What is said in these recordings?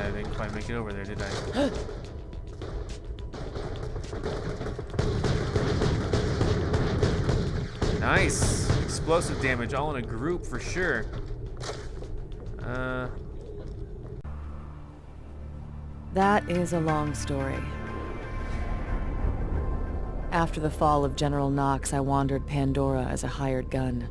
I didn't quite make it over there, did I? Nice! Explosive damage, all in a group for sure. That is a long story. After the fall of General Knox, I wandered Pandora as a hired gun.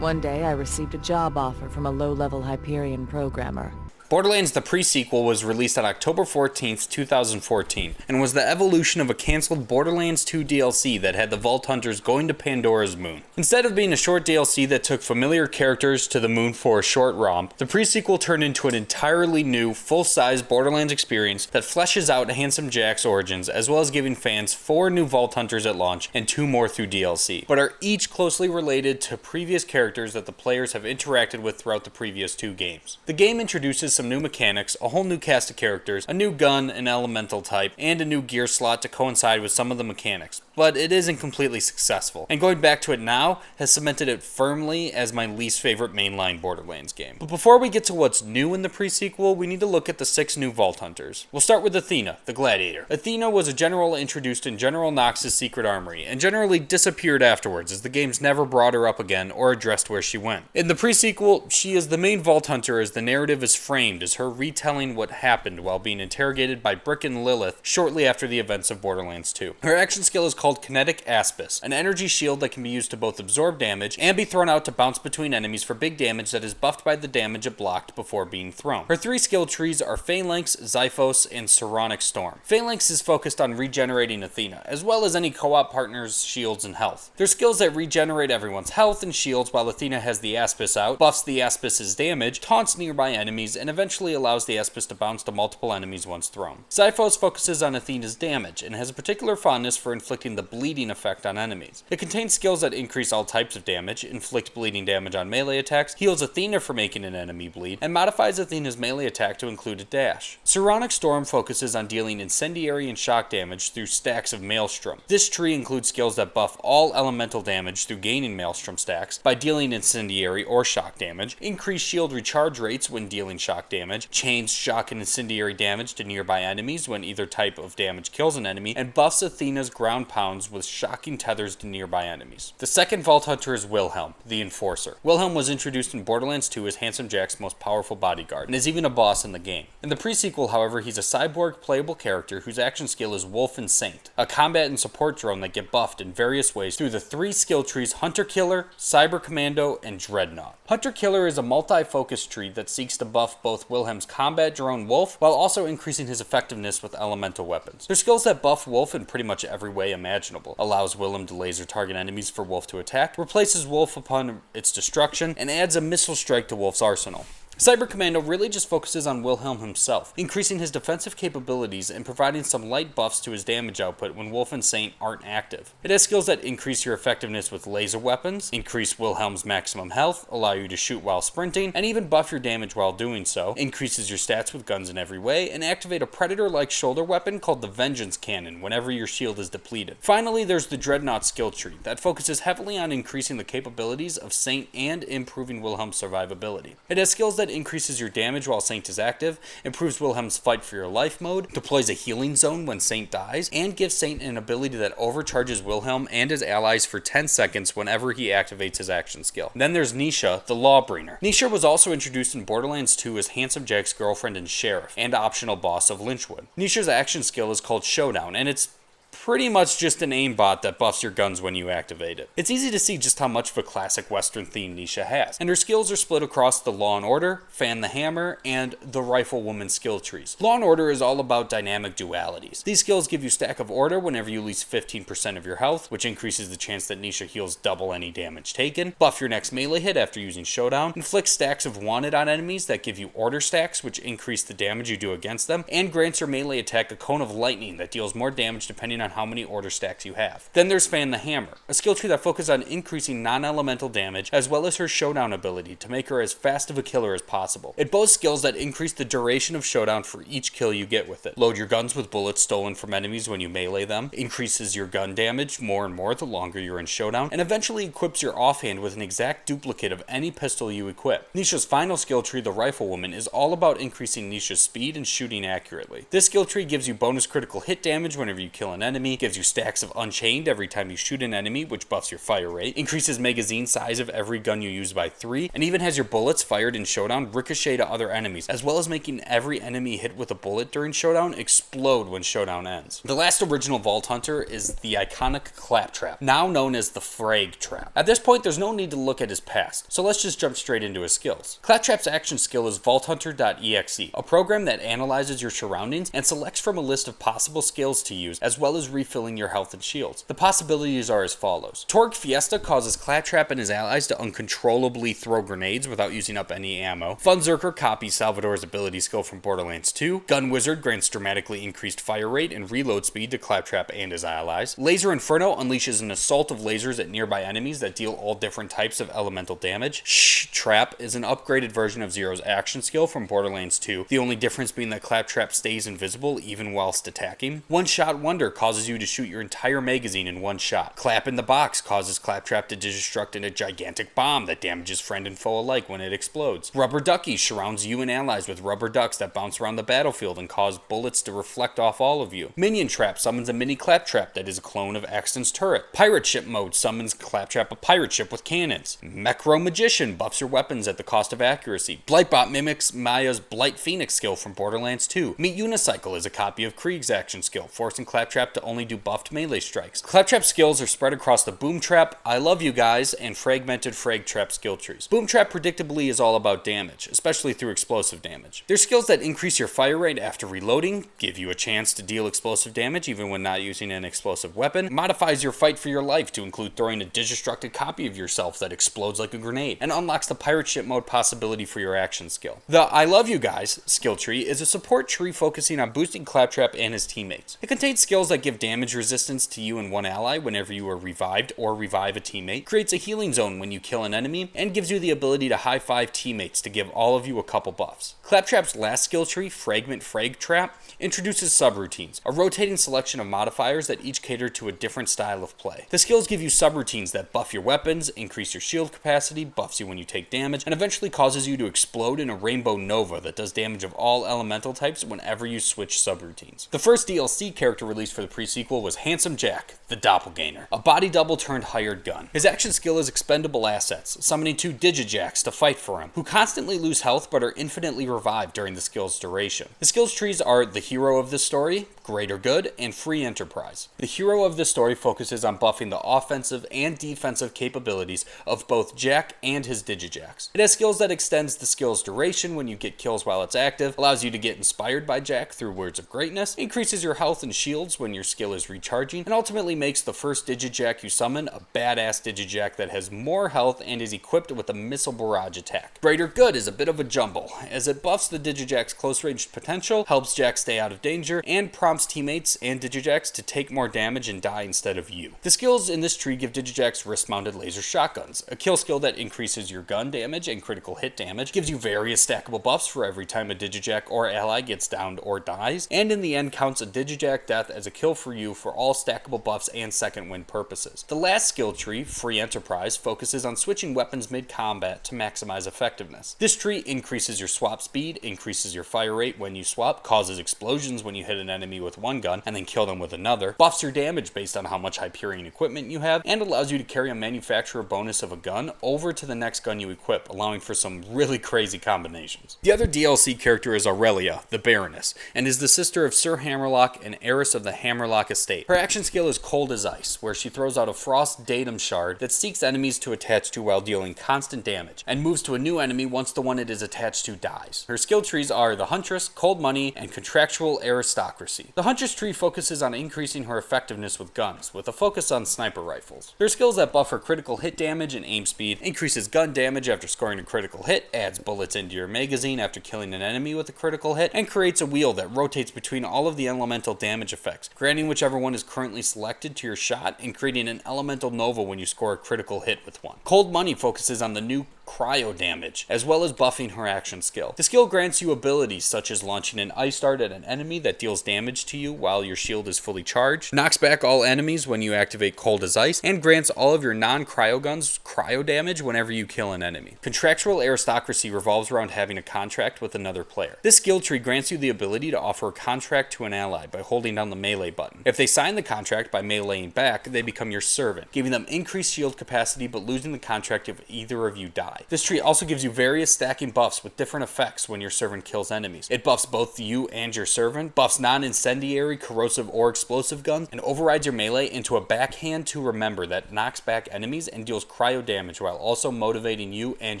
One day, I received a job offer from a low-level Hyperion programmer. Borderlands the pre-sequel was released on October 14th, 2014, and was the evolution of a cancelled Borderlands 2 DLC that had the Vault Hunters going to Pandora's moon. Instead of being a short DLC that took familiar characters to the moon for a short romp, the pre-sequel turned into an entirely new, full-size Borderlands experience that fleshes out Handsome Jack's origins, as well as giving fans 4 new Vault Hunters at launch and 2 more through DLC, but are each closely related to previous characters that the players have interacted with throughout the previous 2 games. The game introduces some new mechanics, a whole new cast of characters, a new gun, an elemental type, and a new gear slot to coincide with some of the mechanics, but it isn't completely successful, and going back to it now has cemented it firmly as my least favorite mainline Borderlands game. But before we get to what's new in the pre-sequel, we need to look at the 6 new Vault Hunters. We'll start with Athena, the Gladiator. Athena was a general introduced in General Knox's secret armory, and generally disappeared afterwards, as the games never brought her up again or addressed where she went. In the pre-sequel, she is the main Vault Hunter as the narrative is framed as her retelling what happened while being interrogated by Brick and Lilith shortly after the events of Borderlands 2. Her action skill is called Kinetic Aspis, an energy shield that can be used to both absorb damage and be thrown out to bounce between enemies for big damage that is buffed by the damage it blocked before being thrown. Her 3 skill trees are Phalanx, Xiphos, and Saronic Storm. Phalanx is focused on regenerating Athena, as well as any co-op partners' shields and health. They're skills that regenerate everyone's health and shields while Athena has the Aspis out, buffs the Aspis' damage, taunts nearby enemies, and eventually allows the Aspis to bounce to multiple enemies once thrown. Xiphos focuses on Athena's damage, and has a particular fondness for inflicting the bleeding effect on enemies. It contains skills that increase all types of damage, inflict bleeding damage on melee attacks, heals Athena for making an enemy bleed, and modifies Athena's melee attack to include a dash. Saronic Storm focuses on dealing incendiary and shock damage through stacks of Maelstrom. This tree includes skills that buff all elemental damage through gaining Maelstrom stacks by dealing incendiary or shock damage, increase shield recharge rates when dealing shock damage, chains shock and incendiary damage to nearby enemies when either type of damage kills an enemy, and buffs Athena's ground pounds with shocking tethers to nearby enemies. The second Vault Hunter is Wilhelm, the Enforcer. Wilhelm was introduced in Borderlands 2 as Handsome Jack's most powerful bodyguard, and is even a boss in the game. In the pre-sequel, however, he's a cyborg playable character whose action skill is Wolf and Saint, a combat and support drone that get buffed in various ways through the 3 skill trees Hunter Killer, Cyber Commando, and Dreadnought. Hunter Killer is a multi-focus tree that seeks to buff both Wilhelm's combat drone Wolf, while also increasing his effectiveness with elemental weapons. There's skills that buff Wolf in pretty much every way imaginable, allows Wilhelm to laser target enemies for Wolf to attack, replaces Wolf upon its destruction, and adds a missile strike to Wolf's arsenal. Cyber Commando really just focuses on Wilhelm himself, increasing his defensive capabilities and providing some light buffs to his damage output when Wolf and Saint aren't active. It has skills that increase your effectiveness with laser weapons, increase Wilhelm's maximum health, allow you to shoot while sprinting, and even buff your damage while doing so, increases your stats with guns in every way, and activate a Predator-like shoulder weapon called the Vengeance Cannon whenever your shield is depleted. Finally, there's the Dreadnought skill tree that focuses heavily on increasing the capabilities of Saint and improving Wilhelm's survivability. It has skills that increases your damage while Saint is active, improves Wilhelm's fight for your life mode, deploys a healing zone when Saint dies, and gives Saint an ability that overcharges Wilhelm and his allies for 10 seconds whenever he activates his action skill. Then there's Nisha, the Lawbringer. Nisha was also introduced in Borderlands 2 as Handsome Jack's girlfriend and sheriff, and optional boss of Lynchwood. Nisha's action skill is called Showdown, and it's pretty much just an aimbot that buffs your guns when you activate it. It's easy to see just how much of a classic Western theme Nisha has, and her skills are split across the Law and Order, Fan the Hammer, and the Riflewoman skill trees. Law and Order is all about dynamic dualities. These skills give you stack of order whenever you lose 15% of your health, which increases the chance that Nisha heals double any damage taken, buff your next melee hit after using Showdown, inflict stacks of wanted on enemies that give you order stacks, which increase the damage you do against them, and grants your melee attack a cone of lightning that deals more damage depending on on how many order stacks you have. Then there's Fan the Hammer, a skill tree that focuses on increasing non-elemental damage as well as her showdown ability to make her as fast of a killer as possible. It boasts skills that increase the duration of showdown for each kill you get with it. Load your guns with bullets stolen from enemies when you melee them, increases your gun damage more and more the longer you're in showdown, and eventually equips your offhand with an exact duplicate of any pistol you equip. Nisha's final skill tree, the Riflewoman, is all about increasing Nisha's speed and shooting accurately. This skill tree gives you bonus critical hit damage whenever you kill an enemy, gives you stacks of Unchained every time you shoot an enemy, which buffs your fire rate, increases magazine size of every gun you use by 3, and even has your bullets fired in showdown ricochet to other enemies, as well as making every enemy hit with a bullet during showdown explode when showdown ends. The last original Vault Hunter is the iconic Claptrap, now known as the Frag Trap. At this point, there's no need to look at his past, so let's just jump straight into his skills. Claptrap's action skill is vaulthunter.exe, a program that analyzes your surroundings and selects from a list of possible skills to use, as well as refilling your health and shields. The possibilities are as follows. Torg Fiesta causes Claptrap and his allies to uncontrollably throw grenades without using up any ammo. Funzerker copies Salvador's ability skill from Borderlands 2. Gun Wizard grants dramatically increased fire rate and reload speed to Claptrap and his allies. Laser Inferno unleashes an assault of lasers at nearby enemies that deal all different types of elemental damage. Shh Trap is an upgraded version of Zero's action skill from Borderlands 2, the only difference being that Claptrap stays invisible even whilst attacking. One Shot Wonder causes you to shoot your entire magazine in one shot. Clap in the Box causes Claptrap to destruct in a gigantic bomb that damages friend and foe alike when it explodes. Rubber Ducky surrounds you and allies with rubber ducks that bounce around the battlefield and cause bullets to reflect off all of you. Minion Trap summons a mini Claptrap that is a clone of Axton's turret. Pirate Ship mode summons Claptrap, a pirate ship with cannons. Mecro Magician buffs your weapons at the cost of accuracy. Blightbot mimics Maya's Blight Phoenix skill from Borderlands 2. Meet Unicycle is a copy of Krieg's action skill, forcing Claptrap to only do buffed melee strikes. Claptrap skills are spread across the Boom Trap, I Love You Guys, and Fragmented Frag Trap skill trees. Boom Trap predictably is all about damage, especially through explosive damage. There's skills that increase your fire rate after reloading, give you a chance to deal explosive damage even when not using an explosive weapon, modifies your fight for your life to include throwing a destructed copy of yourself that explodes like a grenade, and unlocks the pirate ship mode possibility for your action skill. The I Love You Guys skill tree is a support tree focusing on boosting Claptrap and his teammates. It contains skills that give damage resistance to you and one ally whenever you are revived or revive a teammate, creates a healing zone when you kill an enemy, and gives you the ability to high-five teammates to give all of you a couple buffs. Claptrap's last skill tree, Fragment Frag Trap, introduces subroutines, a rotating selection of modifiers that each cater to a different style of play. The skills give you subroutines that buff your weapons, increase your shield capacity, buffs you when you take damage, and eventually causes you to explode in a rainbow nova that does damage of all elemental types whenever you switch subroutines. The first DLC character released for the pre-sequel was Handsome Jack, the Doppelganger, a body double turned hired gun. His action skill is expendable assets, summoning 2 Digijacks to fight for him, who constantly lose health but are infinitely revived during the skill's duration. The skills trees are the hero of this story, Greater Good, and Free Enterprise. The hero of this story focuses on buffing the offensive and defensive capabilities of both Jack and his Digijacks. It has skills that extends the skill's duration when you get kills while it's active, allows you to get inspired by Jack through words of greatness, increases your health and shields when your skill is recharging, and ultimately makes the first Digijack you summon a badass Digijack that has more health and is equipped with a missile barrage attack. Greater Good is a bit of a jumble, as it buffs the Digijack's close range potential, helps Jack stay out of danger, and prompts teammates and Digijacks to take more damage and die instead of you. The skills in this tree give Digijacks wrist-mounted laser shotguns, a kill skill that increases your gun damage and critical hit damage, gives you various stackable buffs for every time a Digijack or ally gets downed or dies, and in the end counts a Digijack death as a kill for you for all stackable buffs and second win purposes. The last skill tree, Free Enterprise, focuses on switching weapons mid-combat to maximize effectiveness. This tree increases your swap speed, increases your fire rate when you swap, causes explosions when you hit an enemy with one gun and then kill them with another, buffs your damage based on how much Hyperion equipment you have, and allows you to carry a manufacturer bonus of a gun over to the next gun you equip, allowing for some really crazy combinations. The other DLC character is Aurelia, the Baroness, and is the sister of Sir Hammerlock and heiress of the Hammerlock estate. Her action skill is Cold as Ice, where she throws out a frost datum shard that seeks enemies to attach to while dealing constant damage, and moves to a new enemy once the one it is attached to dies. Her skill trees are the Huntress, Cold Money, and Contractual Aristocracy. The Huntress tree focuses on increasing her effectiveness with guns, with a focus on sniper rifles. There are skills that buff her critical hit damage and aim speed, increases gun damage after scoring a critical hit, adds bullets into your magazine after killing an enemy with a critical hit, and creates a wheel that rotates between all of the elemental damage effects, granting adding whichever one is currently selected to your shot and creating an elemental nova when you score a critical hit with one. Cold Money focuses on the new cryo damage, as well as buffing her action skill. The skill grants you abilities such as launching an ice dart at an enemy that deals damage to you while your shield is fully charged, knocks back all enemies when you activate Cold as Ice, and grants all of your non-cryo guns cryo damage whenever you kill an enemy. Contractual aristocracy revolves around having a contract with another player. This skill tree grants you the ability to offer a contract to an ally by holding down the melee button. If they sign the contract by meleeing back, they become your servant, giving them increased shield capacity but losing the contract if either of you die. This tree also gives you various stacking buffs with different effects when your servant kills enemies. It buffs both you and your servant, buffs non-incendiary, corrosive, or explosive guns, and overrides your melee into a backhand to remember that knocks back enemies and deals cryo damage while also motivating you and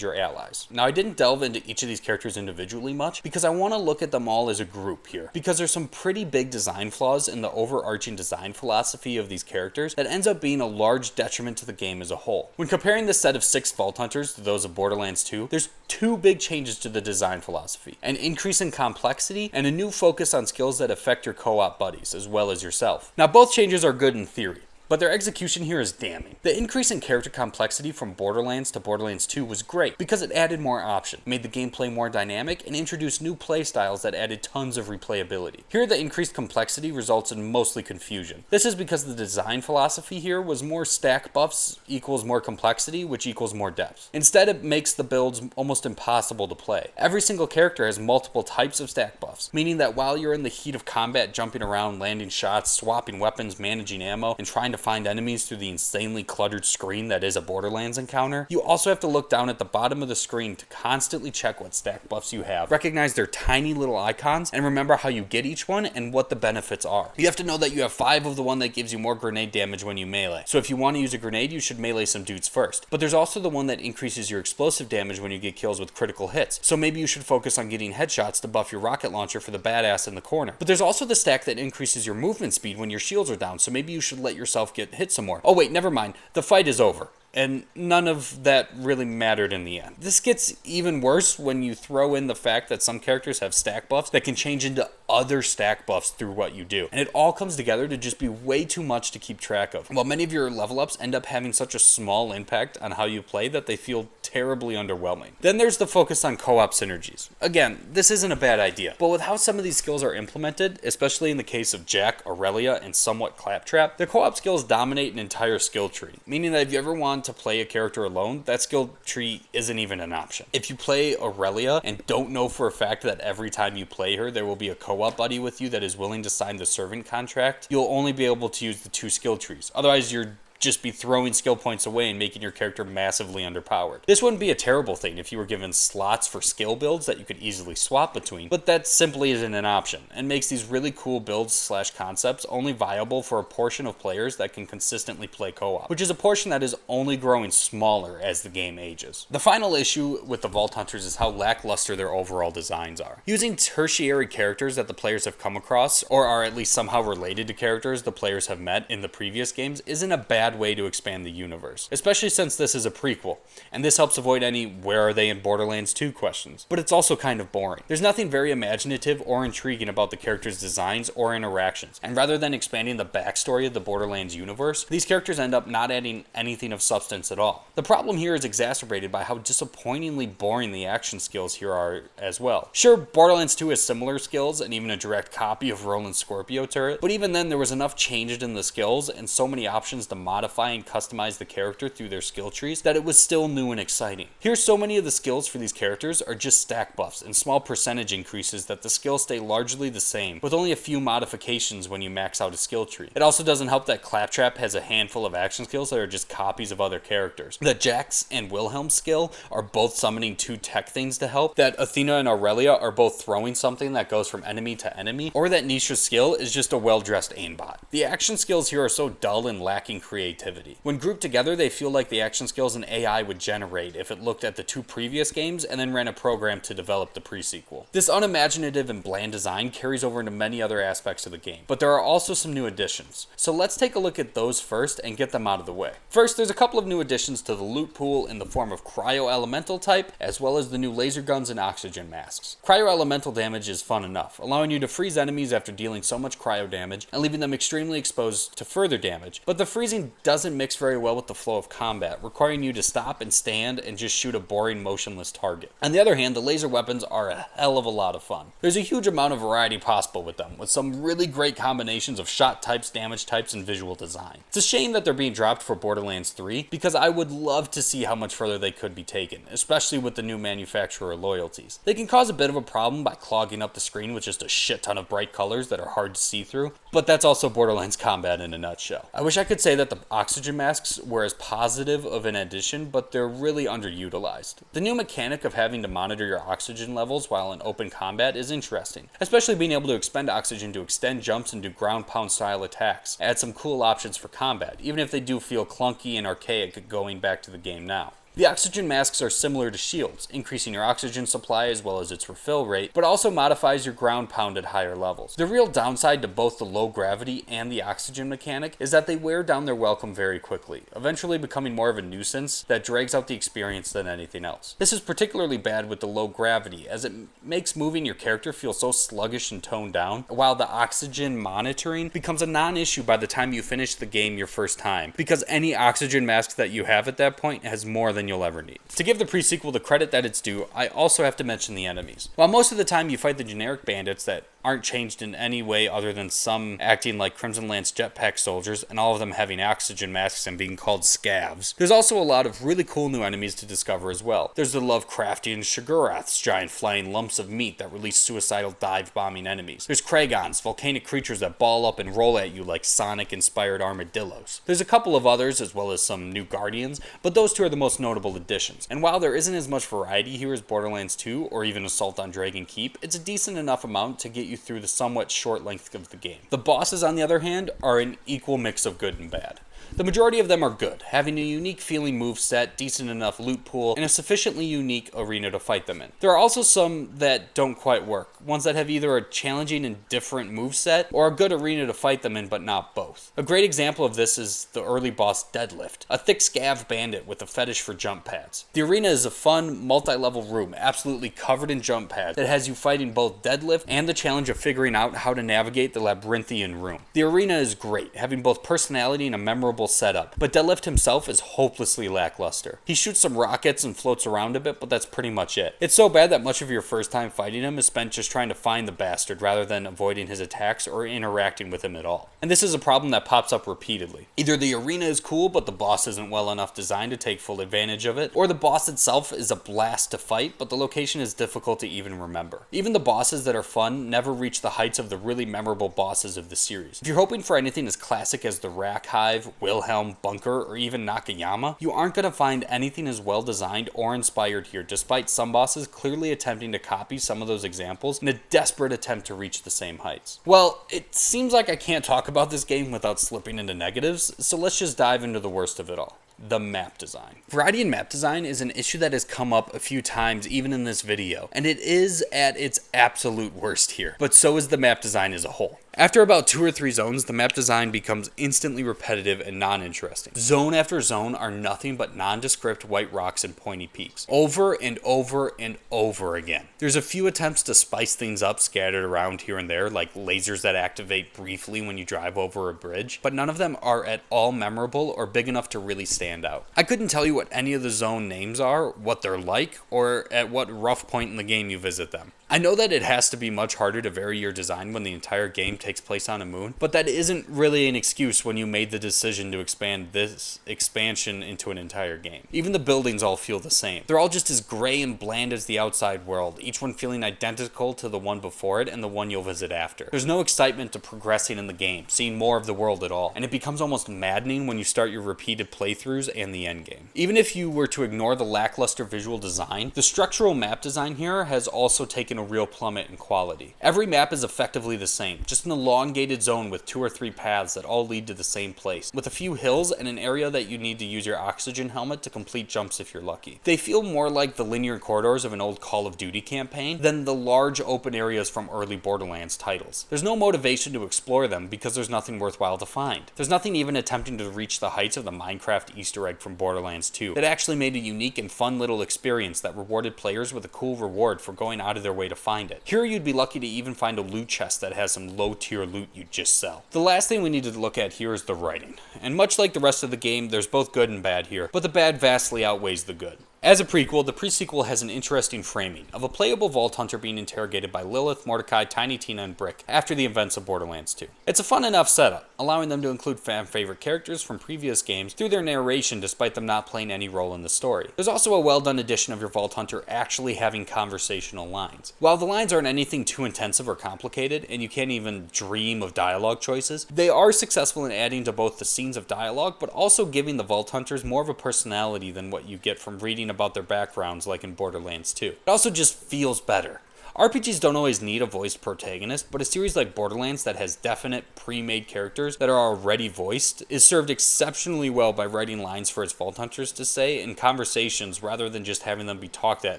your allies. Now, I didn't delve into each of these characters individually much because I want to look at them all as a group here, because there's some pretty big design flaws in the overarching design philosophy of these characters that ends up being a large detriment to the game as a whole. When comparing this set of 6 Vault Hunters to those of Borderlands 2, there's 2 big changes to the design philosophy: an increase in complexity and a new focus on skills that affect your co-op buddies as well as yourself. Now, both changes are good in theory, but their execution here is damning. The increase in character complexity from Borderlands to Borderlands 2 was great because it added more options, made the gameplay more dynamic, and introduced new playstyles that added tons of replayability. Here, the increased complexity results in mostly confusion. This is because the design philosophy here was more stack buffs equals more complexity, which equals more depth. Instead, it makes the builds almost impossible to play. Every single character has multiple types of stack buffs, meaning that while you're in the heat of combat, jumping around, landing shots, swapping weapons, managing ammo, and trying to find enemies through the insanely cluttered screen that is a Borderlands encounter, you also have to look down at the bottom of the screen to constantly check what stack buffs you have, recognize their tiny little icons, and remember how you get each one and what the benefits are. You have to know that you have 5 of the one that gives you more grenade damage when you melee. So if you want to use a grenade, you should melee some dudes first. But there's also the one that increases your explosive damage when you get kills with critical hits. So maybe you should focus on getting headshots to buff your rocket launcher for the badass in the corner. But there's also the stack that increases your movement speed when your shields are down. So maybe you should let yourself get hit some more. Oh wait, never mind. The fight is over. And none of that really mattered in the end. This gets even worse when you throw in the fact that some characters have stack buffs that can change into other stack buffs through what you do. And it all comes together to just be way too much to keep track of. While many of your level ups end up having such a small impact on how you play that they feel terribly underwhelming. Then there's the focus on co-op synergies. Again, this isn't a bad idea, but with how some of these skills are implemented, especially in the case of Jack, Aurelia, and somewhat Claptrap, the co-op skills dominate an entire skill tree, meaning that if you ever want to play a character alone, that skill tree isn't even an option. If you play Aurelia and don't know for a fact that every time you play her there will be a co-op buddy with you that is willing to sign the servant contract, you'll only be able to use the 2 skill trees. Otherwise, you're just be throwing skill points away and making your character massively underpowered. This wouldn't be a terrible thing if you were given slots for skill builds that you could easily swap between, but that simply isn't an option, and makes these really cool builds slash concepts only viable for a portion of players that can consistently play co-op, which is a portion that is only growing smaller as the game ages. The final issue with the Vault Hunters is how lackluster their overall designs are. Using tertiary characters that the players have come across, or are at least somehow related to characters the players have met in the previous games, isn't a bad way to expand the universe, especially since this is a prequel, and this helps avoid any "where are they in Borderlands 2" questions. But it's also kind of boring. There's nothing very imaginative or intriguing about the characters' designs or interactions, and rather than expanding the backstory of the Borderlands universe, these characters end up not adding anything of substance at all. The problem here is exacerbated by how disappointingly boring the action skills here are as well. Sure, Borderlands 2 has similar skills and even a direct copy of Roland's Scorpio turret, but even then there was enough changes in the skills and so many options to modify and customize the character through their skill trees that it was still new and exciting. Here, so many of the skills for these characters are just stack buffs and small percentage increases that the skills stay largely the same, with only a few modifications when you max out a skill tree. It also doesn't help that Claptrap has a handful of action skills that are just copies of other characters. That Jack's and Wilhelm's skill are both summoning 2 tech things to help, that Athena and Aurelia are both throwing something that goes from enemy to enemy, or that Nisha's skill is just a well-dressed aimbot. The action skills here are so dull and lacking creativity creativity. When grouped together, they feel like the action skills an AI would generate if it looked at the 2 previous games and then ran a program to develop the pre-sequel. This unimaginative and bland design carries over into many other aspects of the game, but there are also some new additions. So let's take a look at those first and get them out of the way. First, there's a couple of new additions to the loot pool in the form of cryo-elemental type, as well as the new laser guns and oxygen masks. Cryo-elemental damage is fun enough, allowing you to freeze enemies after dealing so much cryo damage and leaving them extremely exposed to further damage, but the freezing doesn't mix very well with the flow of combat, requiring you to stop and stand and just shoot a boring motionless target. On the other hand, the laser weapons are a hell of a lot of fun. There's a huge amount of variety possible with them, with some really great combinations of shot types, damage types, and visual design. It's a shame that they're being dropped for Borderlands 3, because I would love to see how much further they could be taken, especially with the new manufacturer loyalties. They can cause a bit of a problem by clogging up the screen with just a shit ton of bright colors that are hard to see through, but that's also Borderlands combat in a nutshell. I wish I could say that the oxygen masks were as positive of an addition, but they're really underutilized. The new mechanic of having to monitor your oxygen levels while in open combat is interesting, especially being able to expend oxygen to extend jumps and do ground pound style attacks. Add some cool options for combat, even if they do feel clunky and archaic going back to the game now. The oxygen masks are similar to shields, increasing your oxygen supply as well as its refill rate, but also modifies your ground pound at higher levels. The real downside to both the low gravity and the oxygen mechanic is that they wear down their welcome very quickly, eventually becoming more of a nuisance that drags out the experience than anything else. This is particularly bad with the low gravity, as it makes moving your character feel so sluggish and toned down, while the oxygen monitoring becomes a non-issue by the time you finish the game your first time, because any oxygen mask that you have at that point has more than you'll ever need. To give the pre-sequel the credit that it's due, I also have to mention the enemies. While most of the time you fight the generic bandits that aren't changed in any way other than some acting like Crimson Lance jetpack soldiers and all of them having oxygen masks and being called scavs, there's also a lot of really cool new enemies to discover as well. There's the Lovecraftian Shiguraths, giant flying lumps of meat that release suicidal dive-bombing enemies. There's Kragons, volcanic creatures that ball up and roll at you like Sonic-inspired armadillos. There's a couple of others as well as some new Guardians, but those two are the most notable additions. And while there isn't as much variety here as Borderlands 2 or even Assault on Dragon Keep, it's a decent enough amount to get you through the somewhat short length of the game. The bosses, on the other hand, are an equal mix of good and bad. The majority of them are good, having a unique feeling moveset, decent enough loot pool, and a sufficiently unique arena to fight them in. There are also some that don't quite work, ones that have either a challenging and different moveset, or a good arena to fight them in, but not both. A great example of this is the early boss Deadlift, a thick scav bandit with a fetish for jump pads. The arena is a fun, multi-level room, absolutely covered in jump pads, that has you fighting both Deadlift and the challenge of figuring out how to navigate the labyrinthian room. The arena is great, having both personality and a memorable setup, but Deadlift himself is hopelessly lackluster. He shoots some rockets and floats around a bit, but that's pretty much it. It's so bad that much of your first time fighting him is spent just trying to find the bastard rather than avoiding his attacks or interacting with him at all. And this is a problem that pops up repeatedly. Either the arena is cool, but the boss isn't well enough designed to take full advantage of it, or the boss itself is a blast to fight, but the location is difficult to even remember. Even the bosses that are fun never reach the heights of the really memorable bosses of the series. If you're hoping for anything as classic as the Rack Hive, Wilhelm, Bunker, or even Nakayama, you aren't going to find anything as well designed or inspired here, despite some bosses clearly attempting to copy some of those examples in a desperate attempt to reach the same heights. Well, it seems like I can't talk about this game without slipping into negatives, so let's just dive into the worst of it all. The map design. Variety in map design is an issue that has come up a few times even in this video, and it is at its absolute worst here, but so is the map design as a whole. After about 2 or 3 zones, the map design becomes instantly repetitive and non-interesting. Zone after zone are nothing but nondescript white rocks and pointy peaks, over and over and over again. There's a few attempts to spice things up scattered around here and there, like lasers that activate briefly when you drive over a bridge, but none of them are at all memorable or big enough to really stand out. I couldn't tell you what any of the zone names are, what they're like, or at what rough point in the game you visit them. I know that it has to be much harder to vary your design when the entire game takes place on a moon, but that isn't really an excuse when you made the decision to expand this expansion into an entire game. Even the buildings all feel the same. They're all just as gray and bland as the outside world, each one feeling identical to the one before it and the one you'll visit after. There's no excitement to progressing in the game, seeing more of the world at all, and it becomes almost maddening when you start your repeated playthroughs and the endgame. Even if you were to ignore the lackluster visual design, the structural map design here has also taken a real plummet in quality. Every map is effectively the same, just an elongated zone with 2 or 3 paths that all lead to the same place, with a few hills and an area that you need to use your oxygen helmet to complete jumps if you're lucky. They feel more like the linear corridors of an old Call of Duty campaign than the large open areas from early Borderlands titles. There's no motivation to explore them because there's nothing worthwhile to find. There's nothing even attempting to reach the heights of the Minecraft Easter egg from Borderlands 2 that actually made a unique and fun little experience that rewarded players with a cool reward for going out of their way to find it. Here you'd be lucky to even find a loot chest that has some low tier loot you'd just sell. The last thing we need to look at here is the writing. And much like the rest of the game, there's both good and bad here, but the bad vastly outweighs the good. As a prequel, the pre-sequel has an interesting framing of a playable Vault Hunter being interrogated by Lilith, Mordecai, Tiny Tina, and Brick after the events of Borderlands 2. It's a fun enough setup, allowing them to include fan-favorite characters from previous games through their narration despite them not playing any role in the story. There's also a well-done addition of your Vault Hunter actually having conversational lines. While the lines aren't anything too intensive or complicated, and you can't even dream of dialogue choices, they are successful in adding to both the scenes of dialogue, but also giving the Vault Hunters more of a personality than what you get from reading about their backgrounds like in Borderlands 2. It also just feels better. RPGs don't always need a voiced protagonist, but a series like Borderlands that has definite pre-made characters that are already voiced is served exceptionally well by writing lines for its Vault Hunters to say in conversations rather than just having them be talked at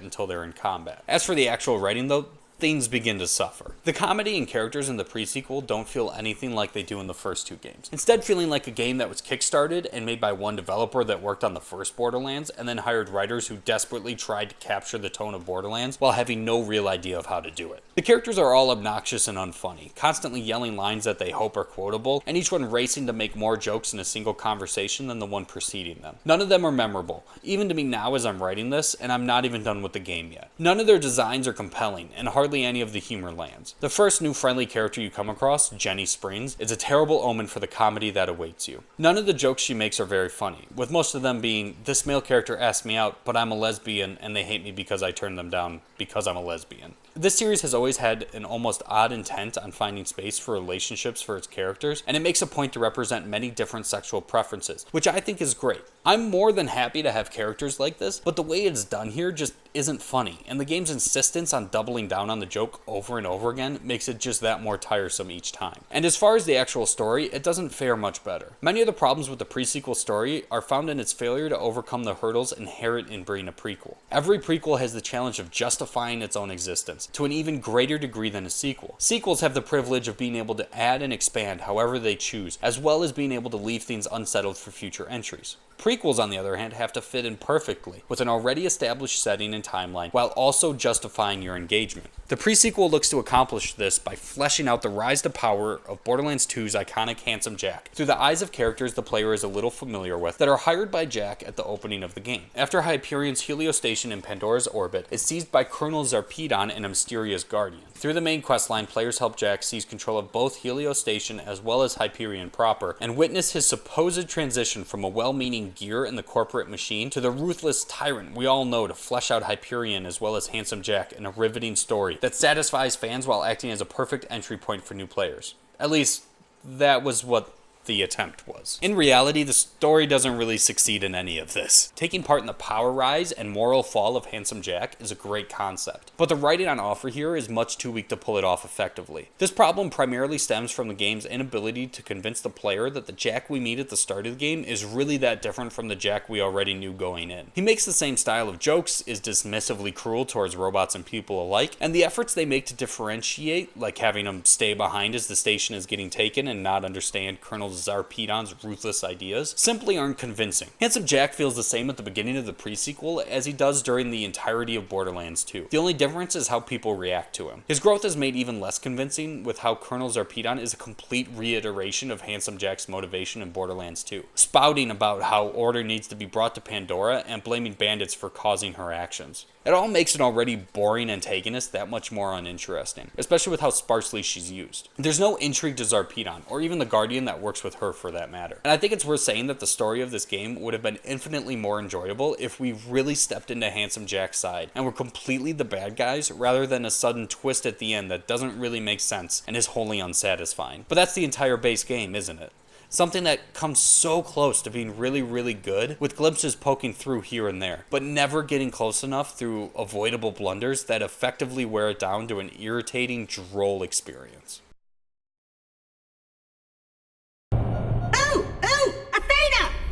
until they're in combat. As for the actual writing though, things begin to suffer. The comedy and characters in the pre-sequel don't feel anything like they do in the first 2 games. Instead feeling like a game that was kickstarted and made by one developer that worked on the first Borderlands and then hired writers who desperately tried to capture the tone of Borderlands while having no real idea of how to do it. The characters are all obnoxious and unfunny, constantly yelling lines that they hope are quotable, and each one racing to make more jokes in a single conversation than the one preceding them. None of them are memorable, even to me now as I'm writing this, and I'm not even done with the game yet. None of their designs are compelling, and hardly any of the humor lands. The first new friendly character you come across, Jenny Springs, is a terrible omen for the comedy that awaits you. None of the jokes she makes are very funny, with most of them being, this male character asked me out, but I'm a lesbian, and they hate me because I turned them down because I'm a lesbian. This series has always had an almost odd intent on finding space for relationships for its characters, and it makes a point to represent many different sexual preferences, which I think is great. I'm more than happy to have characters like this, but the way it's done here just isn't funny, and the game's insistence on doubling down on the joke over and over again makes it just that more tiresome each time. And as far as the actual story, it doesn't fare much better. Many of the problems with the pre-sequel story are found in its failure to overcome the hurdles inherent in being a prequel. Every prequel has the challenge of justifying its own existence, to an even greater degree than a sequel. Sequels have the privilege of being able to add and expand however they choose, as well as being able to leave things unsettled for future entries. Prequels, on the other hand, have to fit in perfectly with an already established setting and timeline while also justifying your engagement. The pre-sequel looks to accomplish this by fleshing out the rise to power of Borderlands 2's iconic Handsome Jack through the eyes of characters the player is a little familiar with that are hired by Jack at the opening of the game. After Hyperion's Helio Station in Pandora's orbit is seized by Colonel Zarpedon and a mysterious guardian. Through the main questline, players help Jack seize control of both Helio Station as well as Hyperion proper and witness his supposed transition from a well-meaning gear in the corporate machine to the ruthless tyrant we all know to flesh out Hyperion as well as Handsome Jack in a riveting story that satisfies fans while acting as a perfect entry point for new players. At least, that was what the attempt was. In reality, the story doesn't really succeed in any of this. Taking part in the power rise and moral fall of Handsome Jack is a great concept, but the writing on offer here is much too weak to pull it off effectively. This problem primarily stems from the game's inability to convince the player that the Jack we meet at the start of the game is really that different from the Jack we already knew going in. He makes the same style of jokes, is dismissively cruel towards robots and people alike, and the efforts they make to differentiate, like having him stay behind as the station is getting taken and not understand Colonel Zarpedon's ruthless ideas, simply aren't convincing. Handsome Jack feels the same at the beginning of the pre-sequel as he does during the entirety of Borderlands 2. The only difference is how people react to him. His growth is made even less convincing with how Colonel Zarpedon is a complete reiteration of Handsome Jack's motivation in Borderlands 2, spouting about how order needs to be brought to Pandora and blaming bandits for causing her actions. It all makes an already boring antagonist that much more uninteresting, especially with how sparsely she's used. There's no intrigue to Zarpedon, or even the Guardian that works with her for that matter. And I think it's worth saying that the story of this game would have been infinitely more enjoyable if we really stepped into Handsome Jack's side and were completely the bad guys rather than a sudden twist at the end that doesn't really make sense and is wholly unsatisfying. But that's the entire base game, isn't it? Something that comes so close to being really, really good, with glimpses poking through here and there, but never getting close enough through avoidable blunders that effectively wear it down to an irritating, droll experience.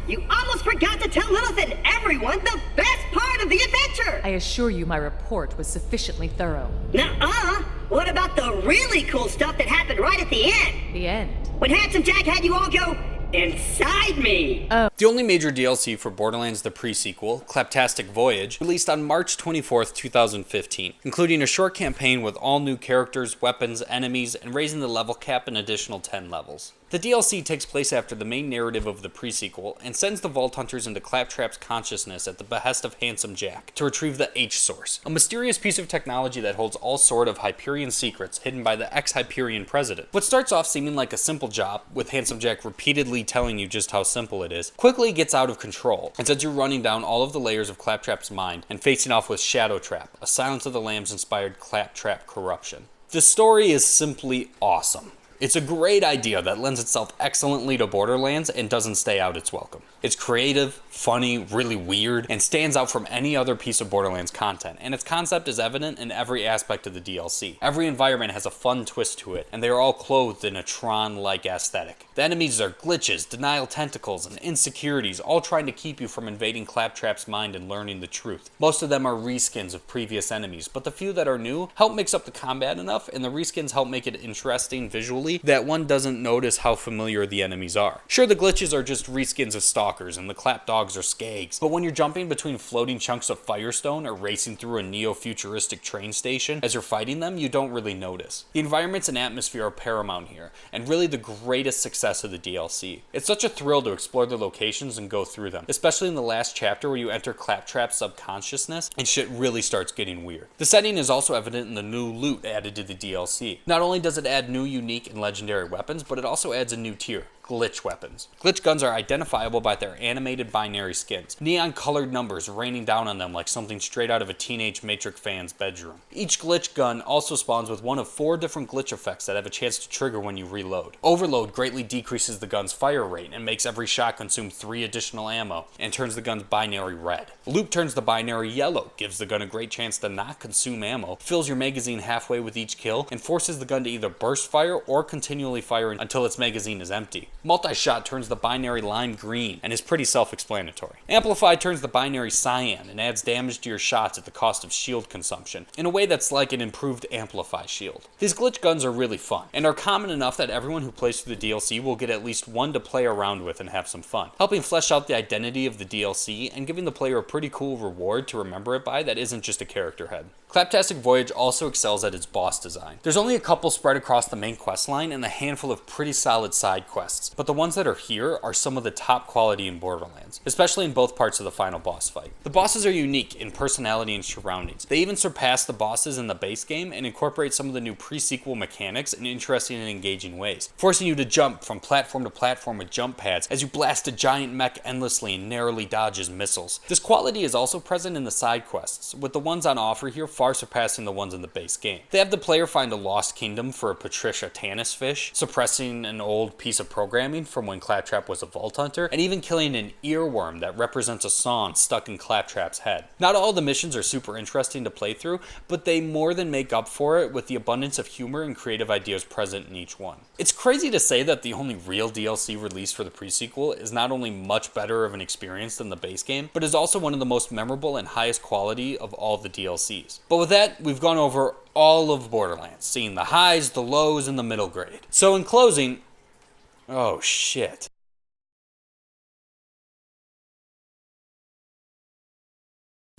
You almost forgot to tell Lilith and everyone the best part of the adventure! I assure you my report was sufficiently thorough. Nuh-uh! What about the really cool stuff that happened right at the end? The end? When Handsome Jack had you all go inside me! The only major DLC for Borderlands the pre-sequel, Claptastic Voyage, released on March 24th, 2015, including a short campaign with all new characters, weapons, enemies, and raising the level cap an additional 10 levels. The DLC takes place after the main narrative of the pre-sequel and sends the Vault Hunters into Claptrap's consciousness at the behest of Handsome Jack to retrieve the H-Source, a mysterious piece of technology that holds all sort of Hyperion secrets hidden by the ex-Hyperion president. What starts off seeming like a simple job, with Handsome Jack repeatedly telling you just how simple it is, quickly gets out of control and sends you running down all of the layers of Claptrap's mind and facing off with Shadow Trap, a Silence of the Lambs inspired Claptrap corruption. The story is simply awesome. It's a great idea that lends itself excellently to Borderlands and doesn't stay out its welcome. It's creative, funny, really weird, and stands out from any other piece of Borderlands content, and its concept is evident in every aspect of the DLC. Every environment has a fun twist to it, and they are all clothed in a Tron-like aesthetic. The enemies are glitches, denial tentacles, and insecurities, all trying to keep you from invading Claptrap's mind and learning the truth. Most of them are reskins of previous enemies, but the few that are new help mix up the combat enough, and the reskins help make it interesting visually that one doesn't notice how familiar the enemies are. Sure, the glitches are just reskins of stalkers, and the clap dogs are skags, but when you're jumping between floating chunks of firestone or racing through a neo-futuristic train station as you're fighting them, you don't really notice. The environments and atmosphere are paramount here, and really the greatest success of the DLC. It's such a thrill to explore the locations and go through them, especially in the last chapter where you enter Claptrap's subconsciousness and shit really starts getting weird. The setting is also evident in the new loot added to the DLC. Not only does it add new, unique, and legendary weapons, but it also adds a new tier: glitch weapons. Glitch guns are identifiable by their animated binary skins, neon colored numbers raining down on them like something straight out of a teenage Matrix fan's bedroom. Each glitch gun also spawns with one of 4 different glitch effects that have a chance to trigger when you reload. Overload greatly decreases the gun's fire rate and makes every shot consume 3 additional ammo and turns the gun's binary red. Loop turns the binary yellow, gives the gun a great chance to not consume ammo, fills your magazine halfway with each kill, and forces the gun to either burst fire or continually fire until its magazine is empty. Multi-shot turns the binary lime green and is pretty self-explanatory. Amplify turns the binary cyan and adds damage to your shots at the cost of shield consumption, in a way that's like an improved Amplify shield. These glitch guns are really fun, and are common enough that everyone who plays through the DLC will get at least one to play around with and have some fun, helping flesh out the identity of the DLC and giving the player a pretty cool reward to remember it by that isn't just a character head. Claptastic Voyage also excels at its boss design. There's only a couple spread across the main quest line and a handful of pretty solid side quests, but the ones that are here are some of the top quality in Borderlands, especially in both parts of the final boss fight. The bosses are unique in personality and surroundings. They even surpass the bosses in the base game and incorporate some of the new pre-sequel mechanics in interesting and engaging ways, forcing you to jump from platform to platform with jump pads as you blast a giant mech endlessly and narrowly dodges missiles. This quality is also present in the side quests, with the ones on offer here far surpassing the ones in the base game. They have the player find a lost kingdom for a Patricia Tanis fish, suppressing an old piece of programming from when Claptrap was a Vault Hunter, and even killing an earworm that represents a song stuck in Claptrap's head. Not all the missions are super interesting to play through, but they more than make up for it with the abundance of humor and creative ideas present in each one. It's crazy to say that the only real DLC released for the pre-sequel is not only much better of an experience than the base game, but is also one of the most memorable and highest quality of all the DLCs. But with that, we've gone over all of Borderlands, seeing the highs, the lows, and the middle grade. So in closing, oh shit.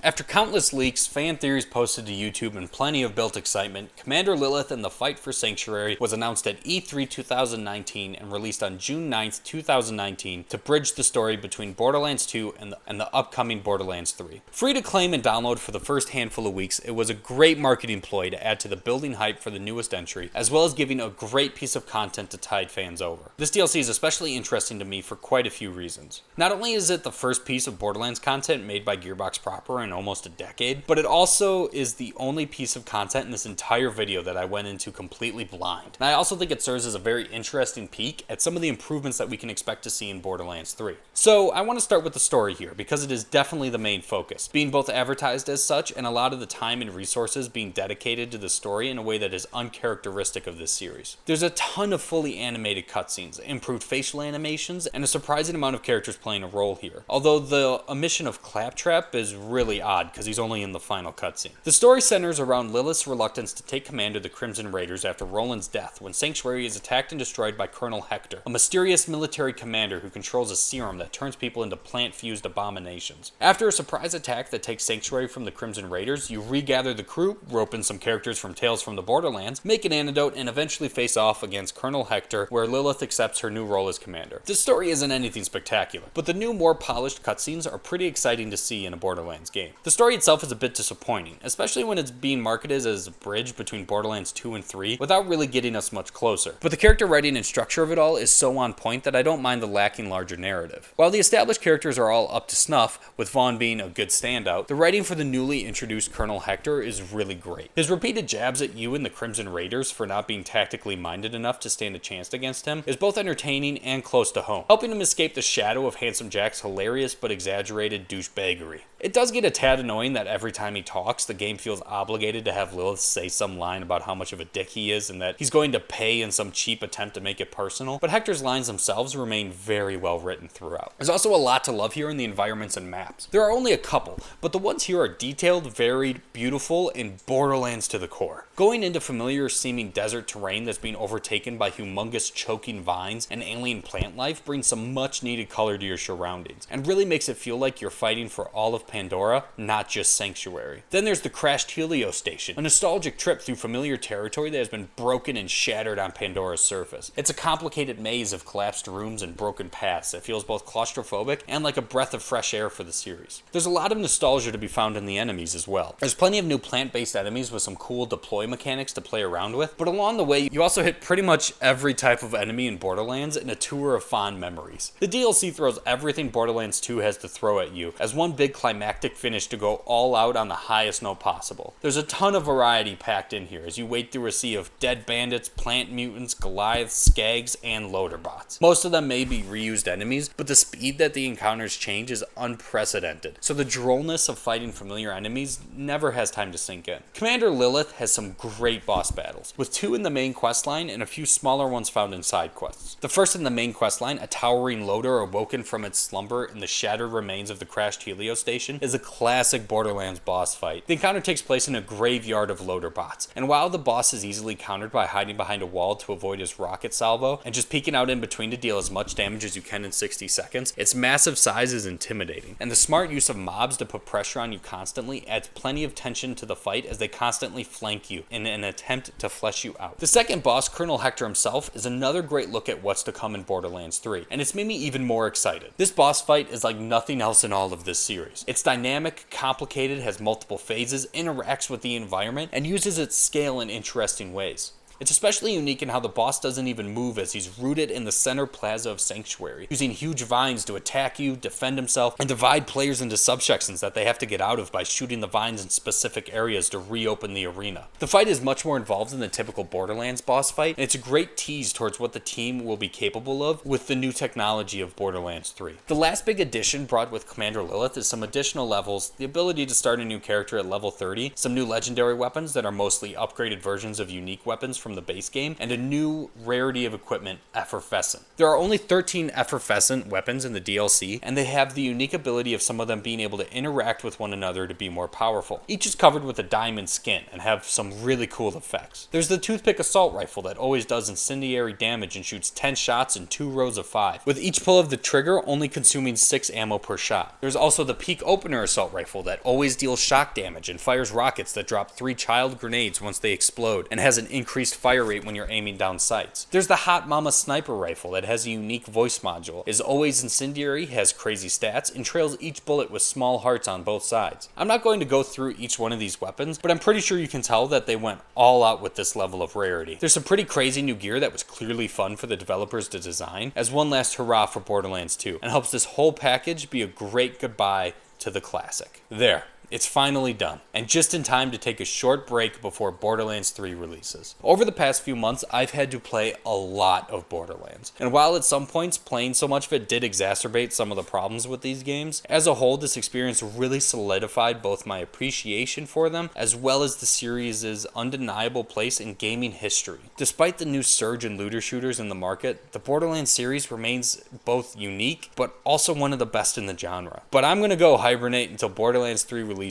After countless leaks, fan theories posted to YouTube, and plenty of built excitement, Commander Lilith and the Fight for Sanctuary was announced at E3 2019 and released on June 9th, 2019 to bridge the story between Borderlands 2 and the upcoming Borderlands 3. Free to claim and download for the first handful of weeks, it was a great marketing ploy to add to the building hype for the newest entry, as well as giving a great piece of content to tide fans over. This DLC is especially interesting to me for quite a few reasons. Not only is it the first piece of Borderlands content made by Gearbox proper and in almost a decade, but it also is the only piece of content in this entire video that I went into completely blind. And I also think it serves as a very interesting peek at some of the improvements that we can expect to see in Borderlands 3. So I want to start with the story here, because it is definitely the main focus, being both advertised as such and a lot of the time and resources being dedicated to the story in a way that is uncharacteristic of this series. There's a ton of fully animated cutscenes, improved facial animations, and a surprising amount of characters playing a role here. Although the omission of Claptrap is really odd because he's only in the final cutscene. The story centers around Lilith's reluctance to take command of the Crimson Raiders after Roland's death, when Sanctuary is attacked and destroyed by Colonel Hector, a mysterious military commander who controls a serum that turns people into plant-fused abominations. After a surprise attack that takes Sanctuary from the Crimson Raiders, you regather the crew, rope in some characters from Tales from the Borderlands, make an antidote, and eventually face off against Colonel Hector, where Lilith accepts her new role as commander. The story isn't anything spectacular, but the new, more polished cutscenes are pretty exciting to see in a Borderlands game. The story itself is a bit disappointing, especially when it's being marketed as a bridge between Borderlands 2 and 3, without really getting us much closer. But the character writing and structure of it all is so on point that I don't mind the lacking larger narrative. While the established characters are all up to snuff, with Vaughn being a good standout, the writing for the newly introduced Colonel Hector is really great. His repeated jabs at you and the Crimson Raiders for not being tactically minded enough to stand a chance against him is both entertaining and close to home, helping him escape the shadow of Handsome Jack's hilarious but exaggerated douchebaggery. It does get a tad annoying that every time he talks, the game feels obligated to have Lilith say some line about how much of a dick he is and that he's going to pay in some cheap attempt to make it personal, but Hector's lines themselves remain very well written throughout. There's also a lot to love here in the environments and maps. There are only a couple, but the ones here are detailed, varied, beautiful, and Borderlands to the core. Going into familiar seeming desert terrain that's being overtaken by humongous choking vines and alien plant life brings some much needed color to your surroundings, and really makes it feel like you're fighting for all of Pandora, not just Sanctuary. Then there's the crashed Helio Station, a nostalgic trip through familiar territory that has been broken and shattered on Pandora's surface. It's a complicated maze of collapsed rooms and broken paths that feels both claustrophobic and like a breath of fresh air for the series. There's a lot of nostalgia to be found in the enemies as well. There's plenty of new plant-based enemies with some cool deploy mechanics to play around with, but along the way, you also hit pretty much every type of enemy in Borderlands in a tour of fond memories. The DLC throws everything Borderlands 2 has to throw at you as one big climactic finish to go all out on the highest note possible. There's a ton of variety packed in here as you wade through a sea of dead bandits, plant mutants, Goliaths, Skags, and loader bots. Most of them may be reused enemies, but the speed that the encounters change is unprecedented, so the drollness of fighting familiar enemies never has time to sink in. Commander Lilith has some great boss battles, with 2 in the main questline and a few smaller ones found in side quests. The first in the main questline, a towering loader awoken from its slumber in the shattered remains of the crashed Helio Station, is a classic Borderlands boss fight. The encounter takes place in a graveyard of loader bots, and while the boss is easily countered by hiding behind a wall to avoid his rocket salvo and just peeking out in between to deal as much damage as you can in 60 seconds, its massive size is intimidating, and the smart use of mobs to put pressure on you constantly adds plenty of tension to the fight as they constantly flank you in an attempt to flesh you out. The second boss, Colonel Hector himself, is another great look at what's to come in Borderlands 3, and it's made me even more excited. This boss fight is like nothing else in all of this series. It's dynamic, complicated, has multiple phases, interacts with the environment, and uses its scale in interesting ways. It's especially unique in how the boss doesn't even move as he's rooted in the center plaza of Sanctuary, using huge vines to attack you, defend himself, and divide players into subsections that they have to get out of by shooting the vines in specific areas to reopen the arena. The fight is much more involved than the typical Borderlands boss fight, and it's a great tease towards what the team will be capable of with the new technology of Borderlands 3. The last big addition brought with Commander Lilith is some additional levels, the ability to start a new character at level 30, some new legendary weapons that are mostly upgraded versions of unique weapons from the base game, and a new rarity of equipment, Effervescent. There are only 13 Effervescent weapons in the DLC, and they have the unique ability of some of them being able to interact with one another to be more powerful. Each is covered with a diamond skin and have some really cool effects. There's the Toothpick Assault Rifle that always does incendiary damage and shoots 10 shots in 2 rows of 5, with each pull of the trigger only consuming 6 ammo per shot. There's also the Peak Opener Assault Rifle that always deals shock damage and fires rockets that drop 3 child grenades once they explode, and has an increased fire rate when you're aiming down sights. There's the Hot Mama Sniper Rifle that has a unique voice module, is always incendiary, has crazy stats, and trails each bullet with small hearts on both sides. I'm not going to go through each one of these weapons, but I'm pretty sure you can tell that they went all out with this level of rarity. There's some pretty crazy new gear that was clearly fun for the developers to design, as one last hurrah for Borderlands 2, and helps this whole package be a great goodbye to the classic. There. It's finally done, and just in time to take a short break before Borderlands 3 releases. Over the past few months, I've had to play a lot of Borderlands, and while at some points playing so much of it did exacerbate some of the problems with these games, as a whole this experience really solidified both my appreciation for them as well as the series' undeniable place in gaming history. Despite the new surge in looter shooters in the market, the Borderlands series remains both unique but also one of the best in the genre. But I'm gonna go hibernate until Borderlands 3 releases.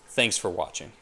Thanks for watching.